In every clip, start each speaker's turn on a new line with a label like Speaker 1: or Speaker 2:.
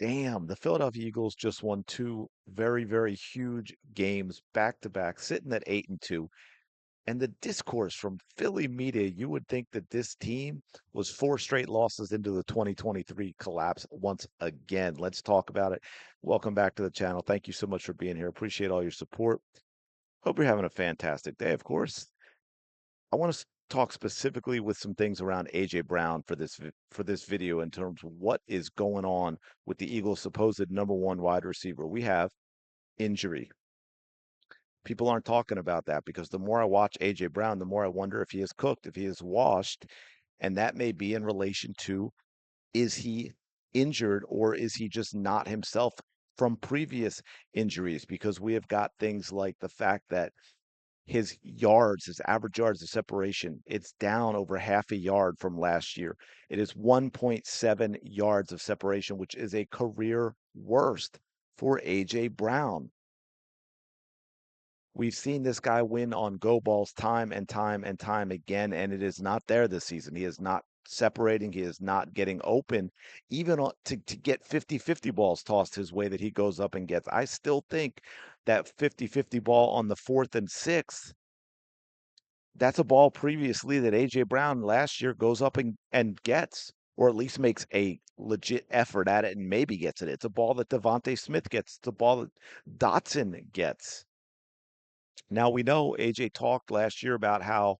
Speaker 1: Damn, the Philadelphia Eagles just won two very, very huge games back to back, sitting at 8-2. And the discourse from Philly media, you would think that this team was four straight losses into the 2023 collapse once again. Let's talk about it. Welcome back to the channel. Thank you so much for being here. Appreciate all your support. Hope you're having a fantastic day, of course. I want to talk specifically with some things around AJ Brown for this video in terms of what is going on with the Eagles' supposed number one wide receiver. We have injury. People aren't talking about that because the more I watch AJ Brown, the more I wonder if he is cooked, if he is washed, and that may be in relation to, is he injured or is he just not himself from previous injuries? Because we have got things like the fact that his yards, his average yards of separation, it's down over half a yard from last year. It is 1.7 yards of separation, which is a career worst for AJ Brown. We've seen this guy win on go balls time and time and time again, and it is not there this season. He is not separating. He is not getting open, even to get 50-50 balls tossed his way that he goes up and gets. I still think that 50-50 ball on the 4th and 6th, that's a ball previously that AJ Brown last year goes up and gets, or at least makes a legit effort at it and maybe gets it. It's a ball that Devontae Smith gets. It's a ball that Dotson gets. Now we know AJ talked last year about how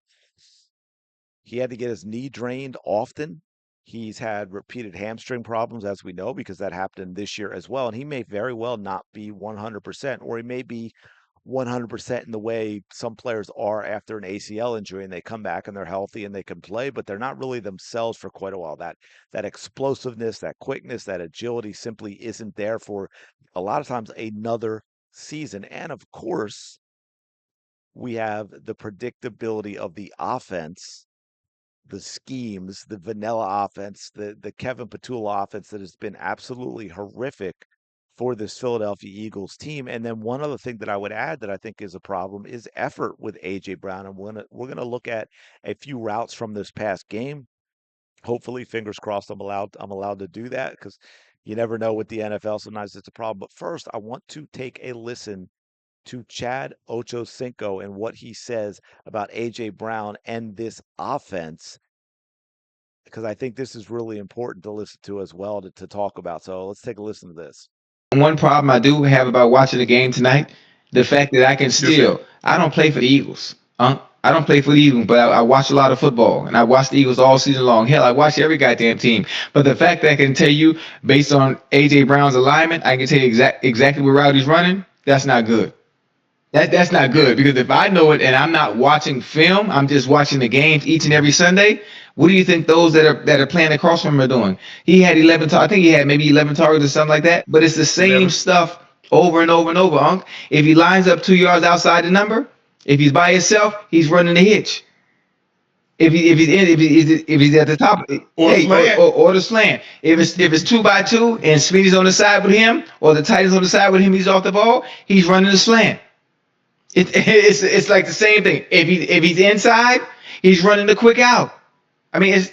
Speaker 1: he had to get his knee drained often. He's had repeated hamstring problems, as we know, because that happened this year as well. And he may very well not be 100%, or he may be 100% in the way some players are after an ACL injury and they come back and they're healthy and they can play, but they're not really themselves for quite a while. That explosiveness, that quickness, that agility simply isn't there for a lot of times another season. And of course, we have the predictability of the offense, the schemes, the vanilla offense, the Kevin Petula offense that has been absolutely horrific for this Philadelphia Eagles team. And then one other thing that I would add that I think is a problem is effort with AJ Brown. And we're gonna look at a few routes from this past game. Hopefully, fingers crossed, I'm allowed to do that because you never know with the NFL. Sometimes it's a problem. But first, I want to take a listen to Chad Ochocinco and what he says about AJ Brown and this offense, because I think this is really important to listen to as well to talk about. So let's take a listen to this.
Speaker 2: One problem I do have about watching the game tonight, the fact that I can
Speaker 3: Yes, sir.
Speaker 2: still, I don't play for the Eagles. I don't play for the Eagles, but I watch a lot of football, and I watch the Eagles all season long. Hell, I watch every goddamn team. But the fact that I can tell you, based on AJ Brown's alignment, I can tell you exactly what route he's running. That's not good. That's not
Speaker 3: Yeah.
Speaker 2: good because if I know it and I'm not watching film, I'm just watching the games each and every Sunday. What do you think those that are playing across from him are doing? He had 11. I think he had maybe 11 targets or something like that. But it's the same
Speaker 3: 11.
Speaker 2: stuff over and over and over. Unc. If he lines up 2 yards outside the number, if he's by himself, he's running the hitch. If he's at the top,
Speaker 3: Or
Speaker 2: hey,
Speaker 3: slant.
Speaker 2: or the slant. If it's 2 by 2 and Speedy's on the side with him, or the tight end's on the side with him, he's off the ball. He's running the slant. It's like the same thing. If he's inside, he's running the quick out. I mean, it's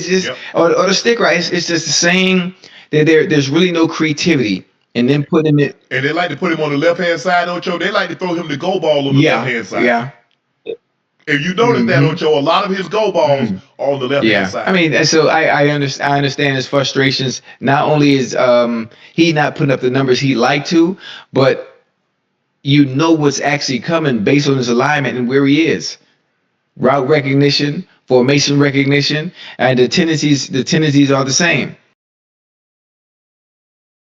Speaker 2: just
Speaker 3: Yep.
Speaker 2: or the stick right. It's just the same. That there's really no creativity in them putting it.
Speaker 3: And they like to put him on the left hand side, Ocho. They like to throw him the go ball on the left
Speaker 2: Yeah,
Speaker 3: hand side.
Speaker 2: yeah.
Speaker 3: If you notice that,
Speaker 2: Mm-hmm.
Speaker 3: Ocho, a lot of his go balls
Speaker 2: Mm.
Speaker 3: are on the left hand
Speaker 2: Yeah, I
Speaker 3: side.
Speaker 2: mean, and so I understand his frustrations. Not only is he not putting up the numbers he like to, but you know what's actually coming based on his alignment and where he is. Route recognition, formation recognition, and the tendencies are the same.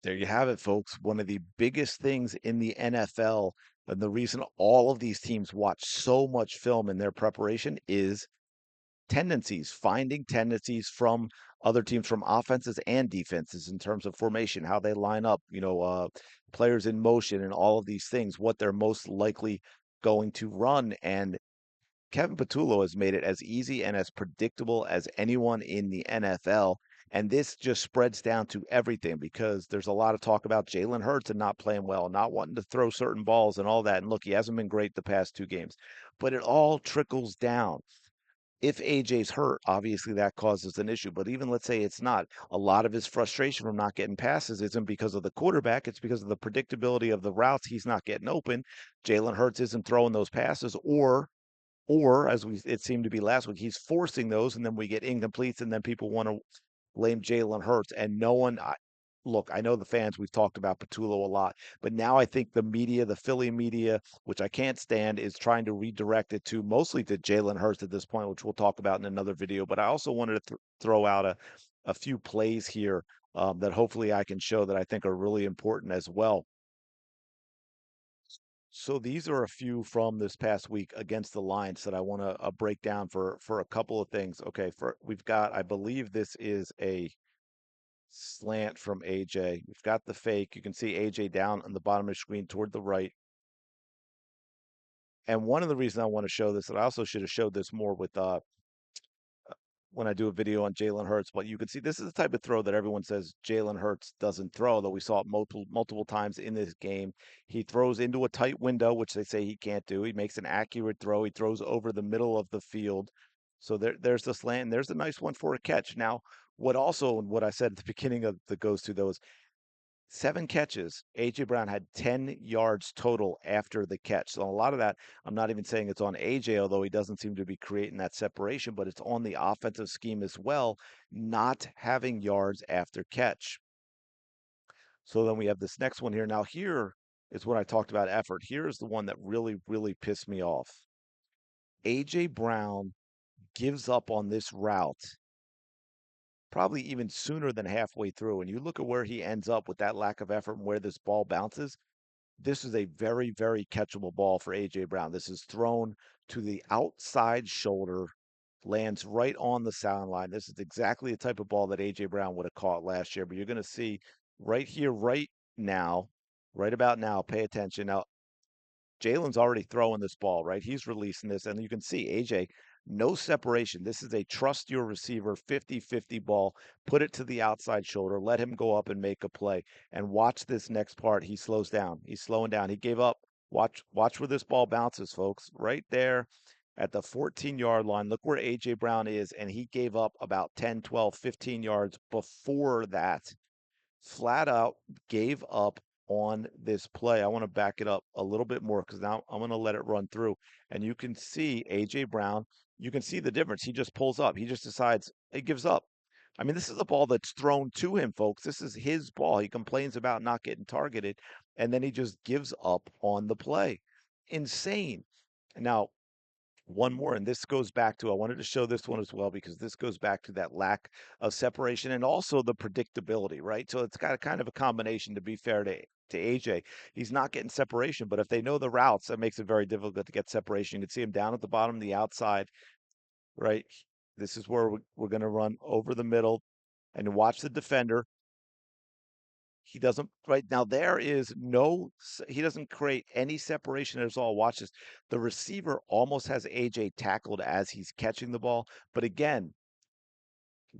Speaker 1: There you have it, folks. One of the biggest things in the NFL, and the reason all of these teams watch so much film in their preparation is tendencies, finding tendencies from other teams, from offenses and defenses in terms of formation, how they line up, players in motion and all of these things, what they're most likely going to run. And Kevin Patullo has made it as easy and as predictable as anyone in the NFL. And this just spreads down to everything because there's a lot of talk about Jalen Hurts and not playing well, not wanting to throw certain balls and all that. And look, he hasn't been great the past two games, but it all trickles down. If AJ's hurt, obviously that causes an issue. But even let's say it's not, a lot of his frustration from not getting passes isn't because of the quarterback. It's because of the predictability of the routes. He's not getting open. Jalen Hurts isn't throwing those passes, or as it seemed to be last week, he's forcing those, and then we get incompletes, and then people want to blame Jalen Hurts, and no one. Look, I know the fans. We've talked about Patullo a lot, but now I think the media, the Philly media, which I can't stand, is trying to redirect it to mostly to Jalen Hurts at this point, which we'll talk about in another video. But I also wanted to throw out a few plays here that hopefully I can show that I think are really important as well. So these are a few from this past week against the Lions that I want to break down for a couple of things. Okay, for we've got, I believe this is a slant from AJ. We've got the fake. You can see AJ down on the bottom of the screen toward the right. And one of the reasons I want to show this, and I also should have showed this more with when I do a video on Jalen Hurts, but you can see this is the type of throw that everyone says Jalen Hurts doesn't throw, though we saw it multiple times in this game. He throws into a tight window, which they say he can't do. He makes an accurate throw. He throws over the middle of the field. So there's the slant, and there's a nice one for a catch. Now, what I said at the beginning of the goes to those 7 catches. A.J. Brown had 10 yards total after the catch. So a lot of that, I'm not even saying it's on A.J., although he doesn't seem to be creating that separation, but it's on the offensive scheme as well, not having yards after catch. So then we have this next one here. Now, here is when I talked about effort. Here is the one that really pissed me off. A.J. Brown gives up on this route probably even sooner than halfway through. And you look at where he ends up with that lack of effort and where this ball bounces. This is a very catchable ball for A.J. Brown. This is thrown to the outside shoulder, lands right on the sideline. This is exactly the type of ball that A.J. Brown would have caught last year. But you're going to see right here, now, right about now, pay attention. Now, Jalen's already throwing this ball, right? He's releasing this, and you can see AJ, no separation. This is a trust your receiver 50-50 ball. Put it to the outside shoulder, let him go up and make a play. And watch this next part. He slows down. He's slowing down. He gave up. Watch where this ball bounces, folks. Right there at the 14-yard line. Look where AJ Brown is, and he gave up about 10, 12, 15 yards before that, flat out gave up on this play. I want to back it up a little bit more because now I'm going to let it run through. And you can see A.J. Brown, you can see the difference. He just pulls up. He just decides he gives up. I mean, this is a ball that's thrown to him, folks. This is his ball. He complains about not getting targeted, and then he just gives up on the play. Insane. Now, one more, and this goes back to, I wanted to show this one as well because this goes back to that lack of separation and also the predictability, right? So it's got a kind of a combination, to be fair to AJ. He's not getting separation, but if they know the routes, that makes it very difficult to get separation. You can see him down at the bottom, the outside, right? This is where we're going to run over the middle and watch the defender. He doesn't, right now, there is no, he doesn't create any separation at all. Watch this. The receiver almost has AJ tackled as he's catching the ball. But again,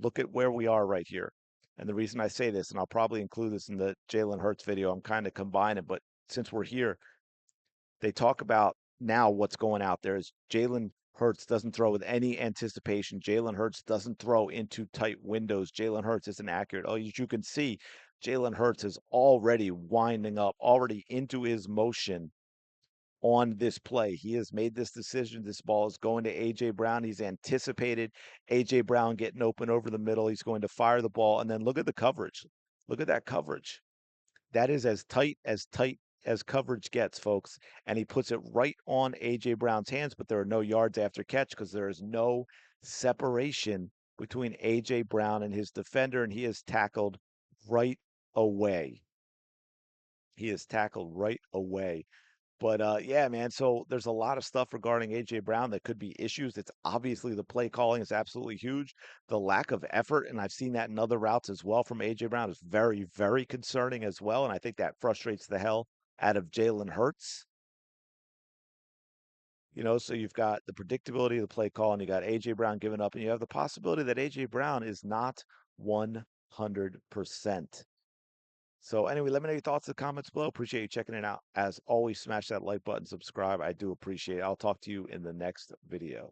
Speaker 1: look at where we are right here. And the reason I say this, and I'll probably include this in the Jalen Hurts video, I'm kind of combining, but since we're here, they talk about now what's going out there is Jalen Hurts doesn't throw with any anticipation. Jalen Hurts doesn't throw into tight windows. Jalen Hurts isn't accurate. Oh, as you can see, Jalen Hurts is already winding up, already into his motion on this play. He has made this decision. This ball is going to A.J. Brown. He's anticipated A.J. Brown getting open over the middle. He's going to fire the ball. And then look at the coverage. Look at that coverage. That is as tight as coverage gets, folks. And he puts it right on A.J. Brown's hands, but there are no yards after catch because there is no separation between A.J. Brown and his defender, and he is tackled right away. He is tackled right away. But yeah, man. So there's a lot of stuff regarding AJ Brown that could be issues. It's obviously the play calling is absolutely huge. The lack of effort, and I've seen that in other routes as well from AJ Brown, is very concerning as well. And I think that frustrates the hell out of Jalen Hurts. So you've got the predictability of the play call, and you got AJ Brown giving up, and you have the possibility that AJ Brown is not 100%. So anyway, let me know your thoughts in the comments below. Appreciate you checking it out. As always, smash that like button, subscribe. I do appreciate it. I'll talk to you in the next video.